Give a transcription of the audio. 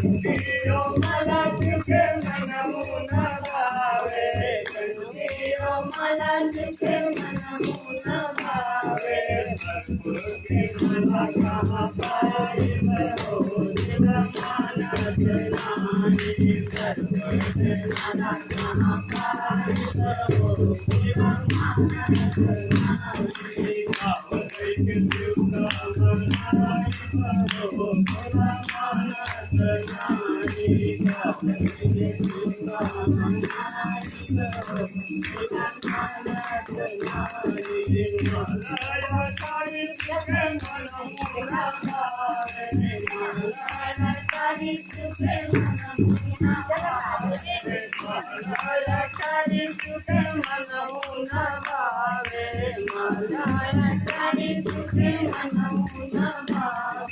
मला सुखे मनमुन भावे मला सुखे मनमुन भावे सद्गुरुचे मला कहा पाहिब हो शिव मानत नाही सद्गुरुचे मला कहा पाहिब हो शिव मानत नाही भावैक शिवता मनाइब हो शिव मानत नाही भावैक शिवता मनाइब हो शिव मानत नाही मलय तारी सुखे मनमुन भावे मलय तारी सुखे मनमुन भावे